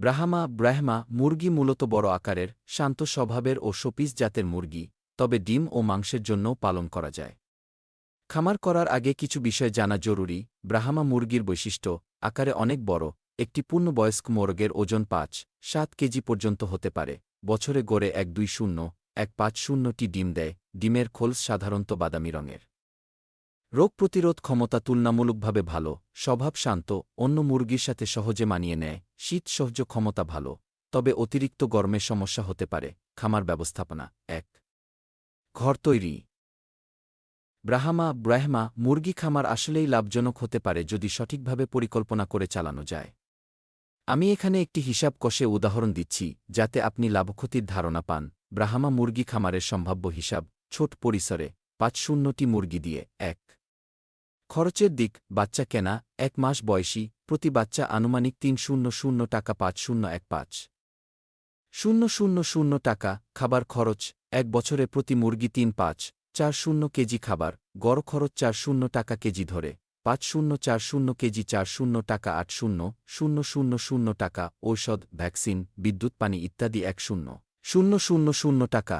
ব্রাহ্মা মুরগি মূলত বড় আকারের, শান্ত স্বভাবের ও শোপিস জাতের মুরগি, তবে ডিম ও মাংসের জন্যও পালন করা যায়। খামার করার আগে কিছু বিষয় জানা জরুরি। ব্রাহ্মা মুরগির বৈশিষ্ট্য: আকারে অনেক বড়, একটি পূর্ণবয়স্ক মোরগের ওজন ৫-৭ কেজি পর্যন্ত হতে পারে। বছরে গড়ে ১২০-১৫০টি ডিম দেয়। ডিমের খোলস সাধারণত বাদামি রঙের। রোগ প্রতিরোধ ক্ষমতা তুলনামূলকভাবে ভালো, স্বভাব শান্ত, অন্য মুরগির সাথে সহজে মানিয়ে নেয়, শীত সহ্য ক্ষমতা ভালো, তবে অতিরিক্ত গরমের সমস্যা হতে পারে। খামার ব্যবস্থাপনা: ১. ঘর তৈরি। ব্রাহ্মা মুরগি খামার আসলেই লাভজনক হতে পারে যদি সঠিকভাবে পরিকল্পনা করে চালানো যায়। আমি এখানে একটি হিসাব কষে উদাহরণ দিচ্ছি যাতে আপনি লাভক্ষতির ধারণা পান। ব্রাহ্মা মুরগি খামারের সম্ভাব্য হিসাব: ছোট পরিসরে ৫০টি মুরগি দিয়ে। ১. খরচের দিক: বাচ্চা কেনা, ১ মাস বয়সী, প্রতি বাচ্চা আনুমানিক ৳৩০০ ৫০১৫,০০০ টাকা। খাবার খরচ: ১ বছরে প্রতি মুরগি ৩,৫,৪০ কেজি খাবার, গড় খরচ ৳৪০ কেজি ধরে। ৫,০৪০ কেজি ৳৪০ ৮,০০,০০০ টাকা। ঔষধ, ভ্যাকসিন, বিদ্যুৎ, পানি ইত্যাদি ১,০০,০০০ টাকা।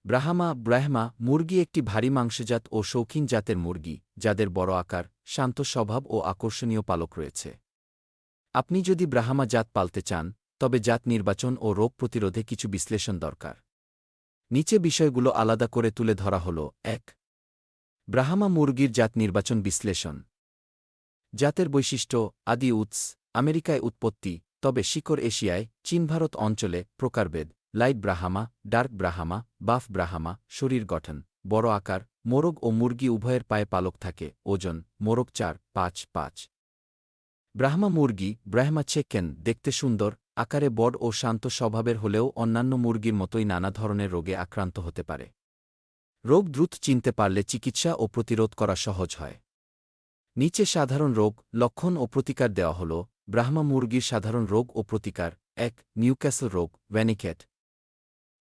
ব্রাহ্মা মুরগি একটি ভারী মাংসজাত ও শৌখিন জাতের মুরগি, যাদের বড় আকার, শান্ত স্বভাব ও আকর্ষণীয় পালক রয়েছে। আপনি যদি ব্রাহ্মা জাত পালতে চান, তবে জাত নির্বাচন ও রোগ প্রতিরোধে কিছু বিশ্লেষণ দরকার। নিচে বিষয়গুলো আলাদা করে তুলে ধরা হল। ১. ব্রাহ্মা মুরগির জাত নির্বাচন বিশ্লেষণ। জাতের বৈশিষ্ট্য: আদি উৎস: আমেরিকায় উৎপত্তি, তবে শিকড় এশিয়ায়, চীন-ভারত অঞ্চলে। প্রকারভেদ: light Brahma, dark Brahma, বাফ Brahma. শরীর গঠন: বড় আকার, মোরগ ও মুরগি উভয়ের পায়ে পালক থাকে। ওজন: মোরগ ৪-৫-৫। ব্রাহ্মা মুরগি, ব্রাহ্মা চিকেন, দেখতে সুন্দর, আকারে বড় ও শান্ত স্বভাবের হলেও অন্যান্য মুরগির মতোই নানা ধরনের রোগে আক্রান্ত হতে পারে। রোগ দ্রুত চিনতে পারলে চিকিৎসা ও প্রতিরোধ করা সহজ হয়। নিচে সাধারণ রোগ, লক্ষণ ও প্রতিকার দেওয়া হল। ব্রাহ্মা মুরগির সাধারণ রোগ ও প্রতিকার: ১. নিউক্যাসল রোগ, ভ্যানিকেট।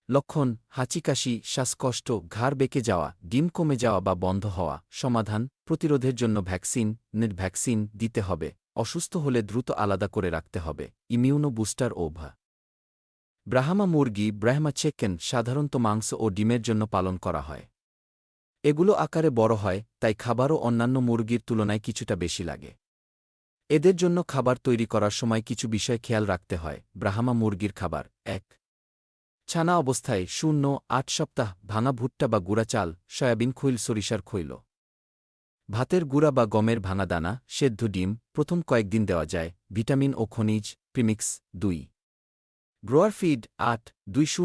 লক্ষণ: হাঁচি-কাশি, শ্বাসকষ্ট, ঘাড় বেঁকে যাওয়া, ডিম কমে যাওয়া বা বন্ধ হওয়া। সমাধান: প্রতিরোধের জন্য ভ্যাকসিন দিতে হবে। অসুস্থ হলে দ্রুত আলাদা করে রাখতে হবে। ইমিউনো বুস্টার ও ব্রাহ্মা মুরগি, ব্রাহ্মা চিকেন সাধারণত মাংস ও ডিমের জন্য পালন করা হয়। এগুলো আকারে বড় হয়, তাই খাবারও অন্যান্য মুরগির তুলনায় কিছুটা বেশি লাগে। এদের জন্য খাবার তৈরি করার সময় কিছু বিষয় খেয়াল রাখতে হয়। ব্রাহ্মা মুরগির খাবার: ১. ছানা অবস্থায় 0-8 সপ্তাহ ভাঙা ভুট্টা বা গুঁড়া চাল, সয়াবিন খৈল, সরিষার খৈল, ভাতের গুঁড়া বা গমের ভাঙা দানা, সেদ্ধ ডিম প্রথম কয়েকদিন দেওয়া যায়। ভিটামিন ও খনিজ প্রিমিক্স 2. Grower feed 8-2-0